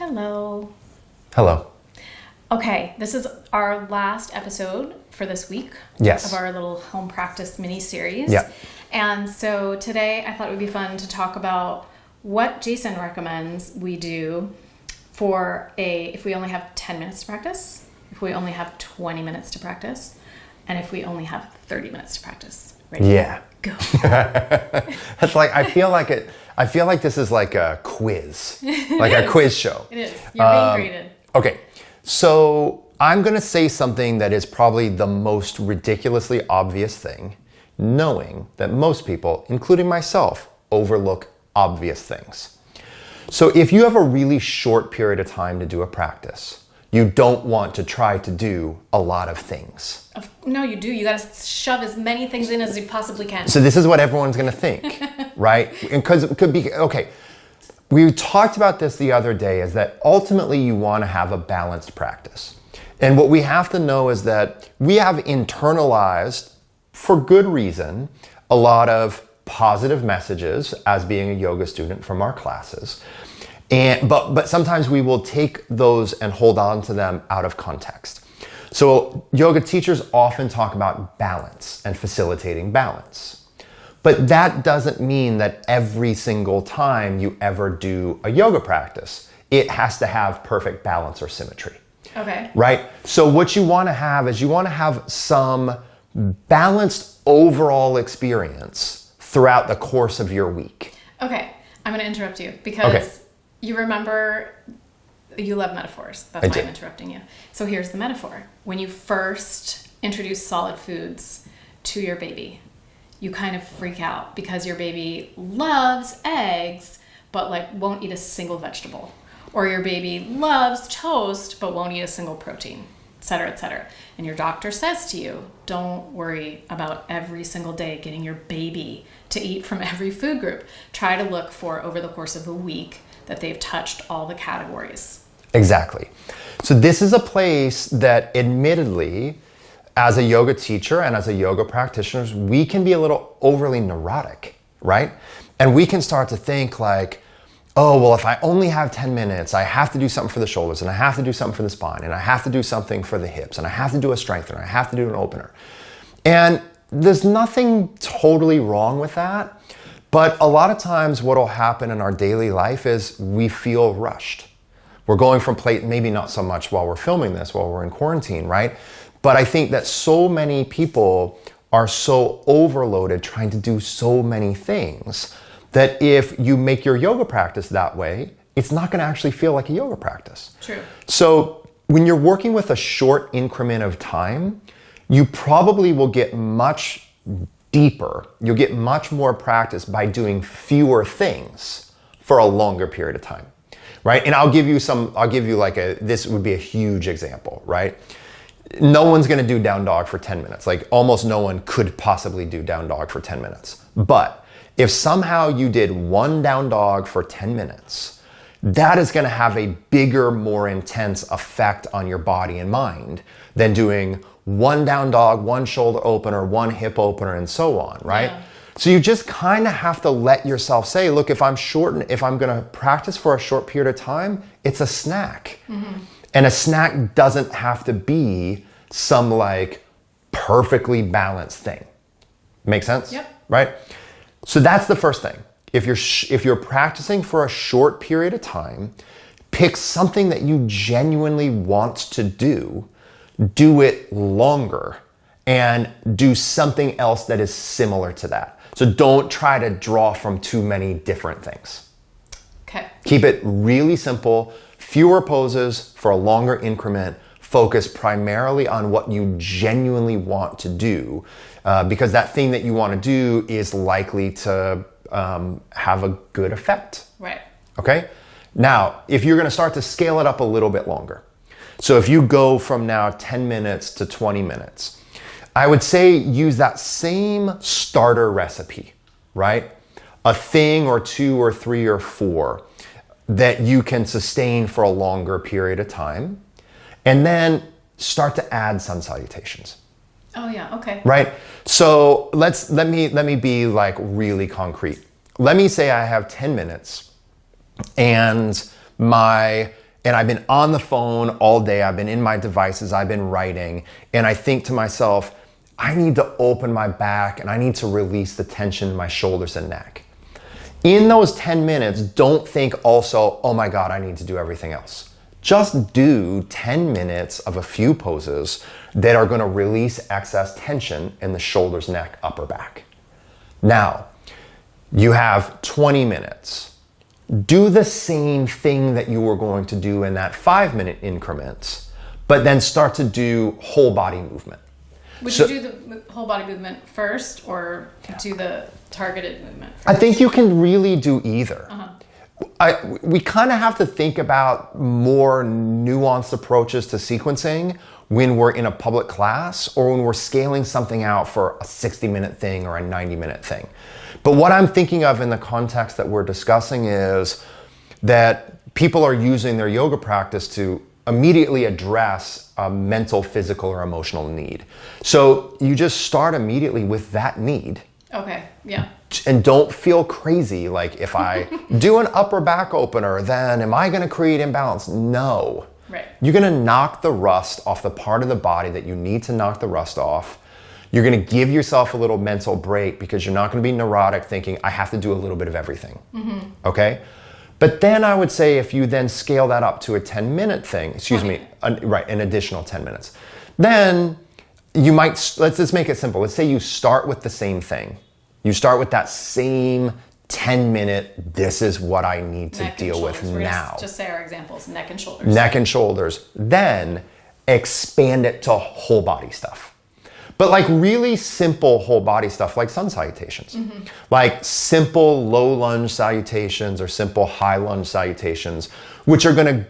Hello. Hello. Okay, this is our last episode for this week Yes. of our little home practice mini-series. Yeah. And so today I thought it would be fun to talk about what Jason recommends we do for if we only have 10 minutes to practice, if we only have 20 minutes to practice, and if we only have 30 minutes to practice. Ready? Yeah. Go. That's like, I feel like this is like a quiz, like a quiz show. It is. You're being graded. Okay. So I'm going to say something that is probably the most ridiculously obvious thing, knowing that most people, including myself, overlook obvious things. So if you have a really short period of time to do a practice, you don't want to try to do a lot of things. No, you do. You got to shove as many things in as you possibly can. So this is what everyone's going to think, right? Because it could be, okay, we talked about this the other day, is that ultimately you want to have a balanced practice. And what we have to know is that we have internalized, for good reason, a lot of positive messages as being a yoga student from our classes. But sometimes we will take those and hold on to them out of context. So yoga teachers often talk about balance and facilitating balance. But that doesn't mean that every single time you ever do a yoga practice, it has to have perfect balance or symmetry. Okay. Right? So what you want to have is you want to have some balanced overall experience throughout the course of your week. Okay. I'm going to interrupt you because you remember you love metaphors. That's why I'm interrupting you. So here's the metaphor. When you first introduce solid foods to your baby, you kind of freak out because your baby loves eggs, but won't eat a single vegetable. Or your baby loves toast, but won't eat a single protein, et cetera, et cetera. And your doctor says to you, don't worry about every single day getting your baby to eat from every food group. Try to look for, over the course of a week, that they've touched all the categories. Exactly. So this is a place that admittedly, as a yoga teacher and as a yoga practitioner, we can be a little overly neurotic, right? And we can start to think like, oh, well, if I only have 10 minutes, I have to do something for the shoulders, and I have to do something for the spine, and I have to do something for the hips, and I have to do a strengthener, I have to do an opener. And there's nothing totally wrong with that. But a lot of times what will happen in our daily life is we feel rushed. We're going from maybe not so much while we're filming this, while we're in quarantine, right? But I think that so many people are so overloaded trying to do so many things that if you make your yoga practice that way, it's not going to actually feel like a yoga practice. True. So when you're working with a short increment of time, you probably will get much deeper. You'll get much more practice by doing fewer things for a longer period of time, right? And I'll give you this would be a huge example, right? No one's going to do down dog for 10 minutes. Like almost no one could possibly do down dog for 10 minutes. But if somehow you did one down dog for 10 minutes, that is going to have a bigger, more intense effect on your body and mind than doing one down dog, one shoulder opener, one hip opener, and so on, right? Yeah. So you just kind of have to let yourself say, look, if I'm going to practice for a short period of time, it's a snack. Mm-hmm. And a snack doesn't have to be some perfectly balanced thing. Make sense? Yep. Right? So that's the first thing. If you're practicing for a short period of time, pick something that you genuinely want to do it longer, and do something else that is similar to that. So don't try to draw from too many different things. Okay. Keep it really simple, fewer poses for a longer increment, focus primarily on what you genuinely want to do, because that thing that you want to do is likely to have a good effect. Right. Okay? Now, if you're going to start to scale it up a little bit longer, so if you go from now 10 minutes to 20 minutes, I would say use that same starter recipe, right? A thing or two or three or four that you can sustain for a longer period of time, and then start to add sun salutations. Oh yeah, okay. Right? So let me be really concrete. Let me say I have 10 minutes and my and I've been on the phone all day, I've been in my devices, I've been writing, and I think to myself, I need to open my back and I need to release the tension in my shoulders and neck. In those 10 minutes, don't think also, oh my God, I need to do everything else. Just do 10 minutes of a few poses that are gonna release excess tension in the shoulders, neck, upper back. Now, you have 20 minutes. Do the same thing that you were going to do in that 5-minute increments, but then start to do whole body movement. Would you do the whole body movement first or do the targeted movement first? I think you can really do either. We kind of have to think about more nuanced approaches to sequencing when we're in a public class or when we're scaling something out for a 60-minute thing or a 90-minute thing. But what I'm thinking of in the context that we're discussing is that people are using their yoga practice to immediately address a mental, physical, or emotional need. So you just start immediately with that need. Okay, yeah. And don't feel crazy, like if I do an upper back opener, then am I gonna create imbalance? No. Right. You're gonna knock the rust off the part of the body that you need to knock the rust off. You're gonna give yourself a little mental break because you're not gonna be neurotic thinking, I have to do a little bit of everything, okay? But then I would say if you then scale that up to a 10-minute thing, an additional 10 minutes, then you might, let's just make it simple. Let's say you start with the same thing. You start with that same 10-minute, this is what I need to deal with now. Just say our examples, neck and shoulders. Neck and shoulders. Then expand it to whole body stuff. But like really simple whole body stuff like sun salutations. Like simple low lunge salutations or simple high lunge salutations, which are gonna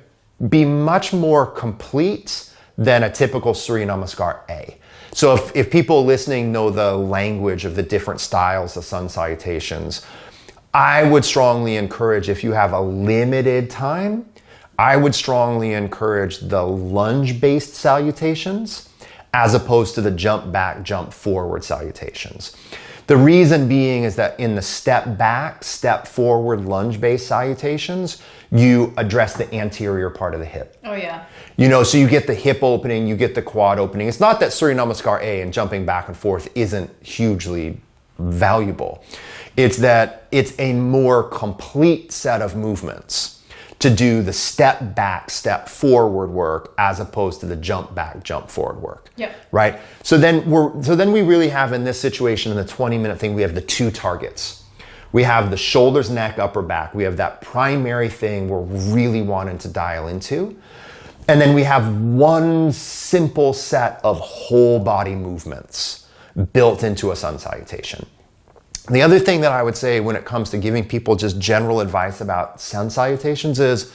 be much more complete than a typical Surya Namaskar A. So if people listening know the language of the different styles of sun salutations, I would strongly encourage, if you have a limited time, I would strongly encourage the lunge-based salutations as opposed to the jump back, jump forward salutations. The reason being is that in the step back, step forward lunge-based salutations, you address the anterior part of the hip. Oh yeah. You know, so you get the hip opening, you get the quad opening. It's not that Surya Namaskar A and jumping back and forth isn't hugely valuable. It's that it's a more complete set of movements to do the step back, step forward work as opposed to the jump back, jump forward work. Yep. Right? So then we really have in this situation in the 20-minute thing, we have the two targets. We have the shoulders, neck, upper back. We have that primary thing we're really wanting to dial into. And then we have one simple set of whole body movements built into a sun salutation. The other thing that I would say when it comes to giving people just general advice about sun salutations is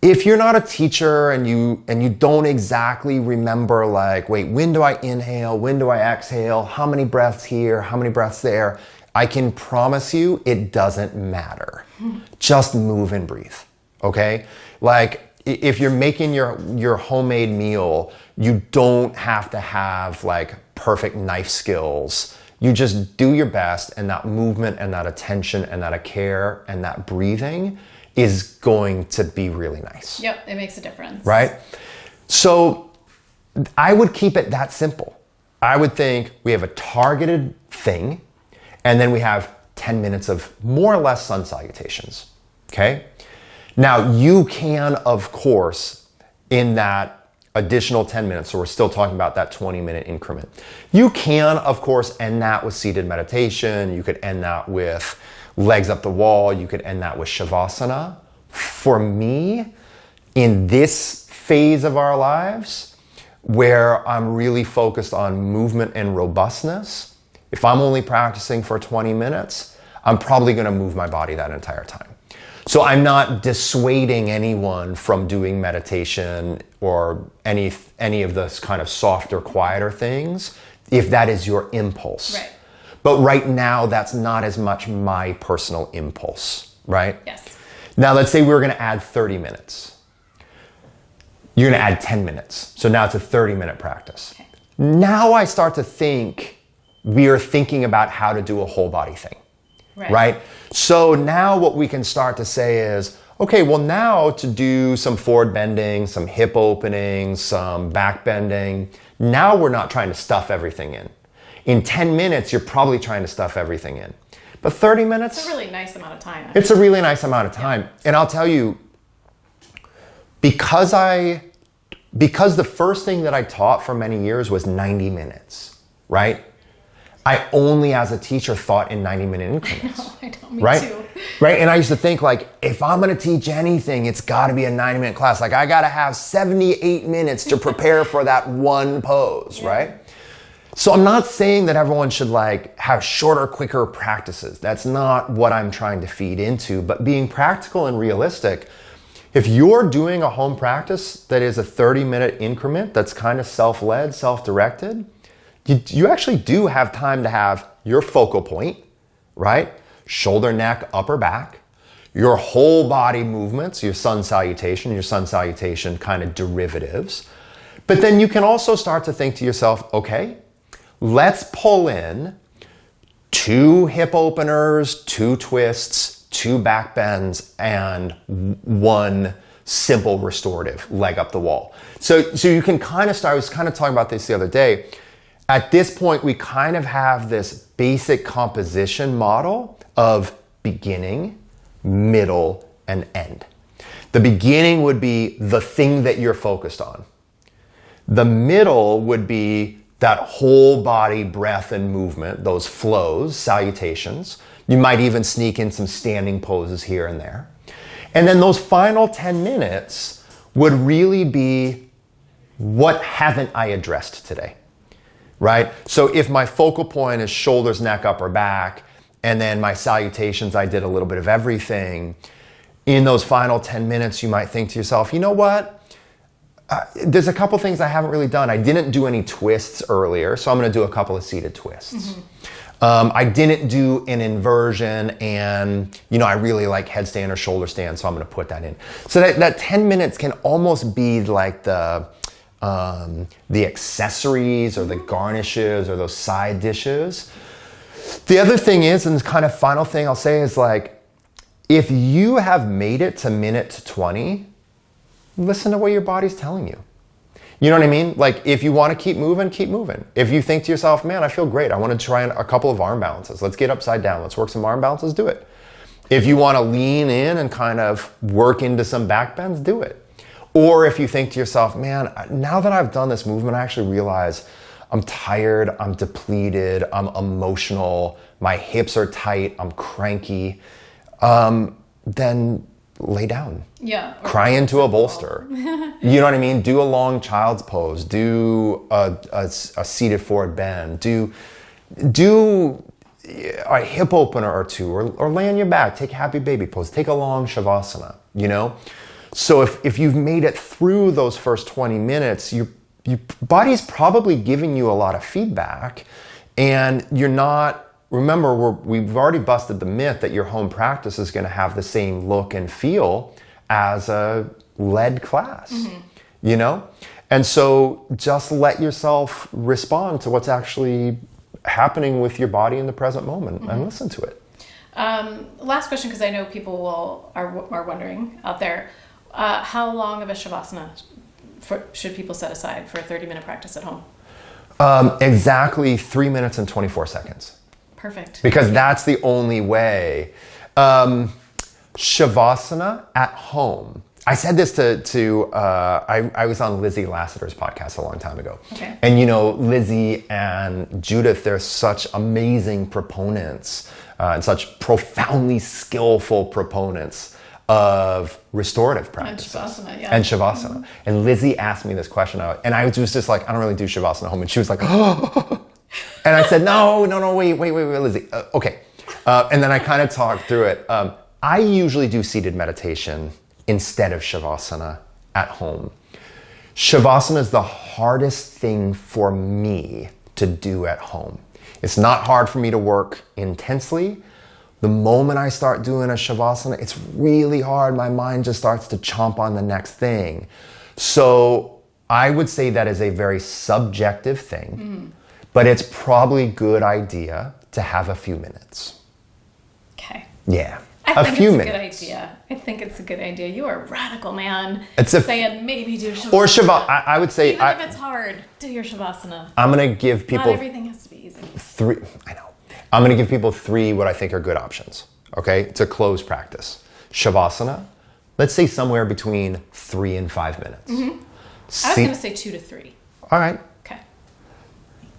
if you're not a teacher and you don't exactly remember like, wait, when do I inhale? When do I exhale? How many breaths here? How many breaths there? I can promise you it doesn't matter. Just move and breathe, okay? Like if you're making your homemade meal, you don't have to have like perfect knife skills. You just do your best, and that movement and that attention and that care and that breathing is going to be really nice. Yep, it makes a difference. Right? So I would keep it that simple. I would think we have a targeted thing, and then we have 10 minutes of more or less sun salutations. Okay? Now you can, of course, in that additional 10 minutes, so we're still talking about that 20-minute increment. You can, of course, end that with seated meditation. You could end that with legs up the wall. You could end that with Shavasana. For me, in this phase of our lives, where I'm really focused on movement and robustness, if I'm only practicing for 20 minutes, I'm probably gonna move my body that entire time. So I'm not dissuading anyone from doing meditation or any of those kind of softer, quieter things if that is your impulse. Right. But right now, that's not as much my personal impulse, right? Yes. Now, let's say we were gonna add 30 minutes. You're gonna add 10 minutes. So now it's a 30-minute practice. Okay. Now I start to think, we are thinking about how to do a whole body thing. Right? So now what we can start to say is, Okay, well now to do some forward bending, some hip opening, some back bending, now we're not trying to stuff everything in. In 10 minutes, you're probably trying to stuff everything in. But 30 minutes? It's a really nice amount of time. Actually. It's a really nice amount of time. Yeah. And I'll tell you, because the first thing that I taught for many years was 90 minutes, right? I only as a teacher thought in 90-minute increments. I know, me right? too. Right? And I used to think like, if I'm gonna teach anything, it's gotta be a 90-minute class. Like I gotta have 78 minutes to prepare for that one pose, right? So I'm not saying that everyone should like have shorter, quicker practices. That's not what I'm trying to feed into, but being practical and realistic, if you're doing a home practice that is a 30-minute increment that's kind of self-led, self-directed, you actually do have time to have your focal point, right? Shoulder, neck, upper back, your whole body movements, your sun salutation kind of derivatives. But then you can also start to think to yourself, okay, let's pull in 2 hip openers, 2 twists, 2 back bends, and 1 simple restorative leg up the wall. So you can kind of start, I was kind of talking about this the other day. At this point, we kind of have this basic composition model of beginning, middle, and end. The beginning would be the thing that you're focused on. The middle would be that whole body breath and movement, those flows, salutations. You might even sneak in some standing poses here and there. And then those final 10 minutes would really be, what haven't I addressed today? Right? So if my focal point is shoulders, neck, upper back, and then my salutations, I did a little bit of everything. In those final 10 minutes, you might think to yourself, you know what? There's a couple things I haven't really done. I didn't do any twists earlier, so I'm gonna do a couple of seated twists. I didn't do an inversion and, I really like headstand or shoulder stand, so I'm gonna put that in. So that 10 minutes can almost be like the accessories or the garnishes or those side dishes. The other thing is, and the kind of final thing I'll say is like, if you have made it to minute 20, listen to what your body's telling you. You know what I mean? Like if you want to keep moving, keep moving. If you think to yourself, man, I feel great. I want to try a couple of arm balances. Let's get upside down. Let's work some arm balances, do it. If you want to lean in and kind of work into some back bends, do it. Or if you think to yourself, man, now that I've done this movement, I actually realize I'm tired, I'm depleted, I'm emotional, my hips are tight, I'm cranky, then lay down. Yeah. Cry into a bolster. You know what I mean? Do a long child's pose. Do a seated forward bend. Do a hip opener or 2, or lay on your back. Take happy baby pose. Take a long Shavasana, So if you've made it through those first 20 minutes, your body's probably giving you a lot of feedback, and you're not, remember, we've already busted the myth that your home practice is going to have the same look and feel as a led class, And so just let yourself respond to what's actually happening with your body in the present moment and listen to it. Last question, because I know people are wondering out there, how long of a Shavasana should people set aside for a 30-minute practice at home? Exactly 3 minutes and 24 seconds. Perfect. Because that's the only way. Shavasana at home. I said this I was on Lizzie Lassiter's podcast a long time ago. Okay. And Lizzie and Judith, they're such amazing proponents and such profoundly skillful proponents of restorative practices. And Shavasana, yeah. And Shavasana. Mm-hmm. And Lizzie asked me this question, and I was just like, I don't really do Shavasana at home. And she was like, oh. And I said, no, wait, Lizzie. Okay. And then I kind of talked through it. I usually do seated meditation instead of Shavasana at home. Shavasana is the hardest thing for me to do at home. It's not hard for me to work intensely. The moment I start doing a Shavasana, it's really hard. My mind just starts to chomp on the next thing. So I would say that is a very subjective thing, but it's probably a good idea to have a few minutes. Okay. Yeah. a few minutes. Good idea. I think it's a good idea. You are a radical, man. It's saying maybe do Shavasana. Or Shavasana. I would say... Even if it's hard, do your Shavasana. I'm going to give people... Not everything has to be easy. 3... I know. I'm going to give people 3 what I think are good options. Okay? It's a closed practice. Shavasana, let's say somewhere between 3 and 5 minutes. Mm-hmm. I was going to say 2 to 3. All right. Okay.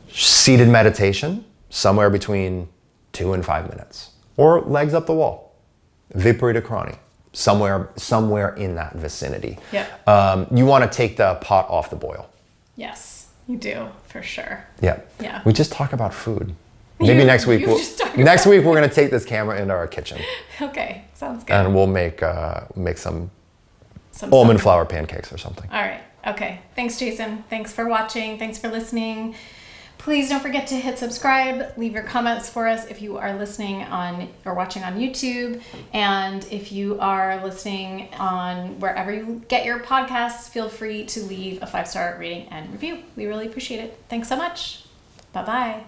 Seated meditation, somewhere between 2 and 5 minutes. Or legs up the wall. Viparita Krani, somewhere in that vicinity. Yeah. You want to take the pot off the boil. Yes, you do, for sure. Yeah. Yeah. We just talk about food. Maybe next week we're going to take this camera into our kitchen. Okay, sounds good. And we'll make some almond flour pancakes or something. All right. Okay. Thanks, Jason. Thanks for watching. Thanks for listening. Please don't forget to hit subscribe. Leave your comments for us if you are listening on or watching on YouTube. And if you are listening on wherever you get your podcasts, feel free to leave a 5-star rating and review. We really appreciate it. Thanks so much. Bye-bye.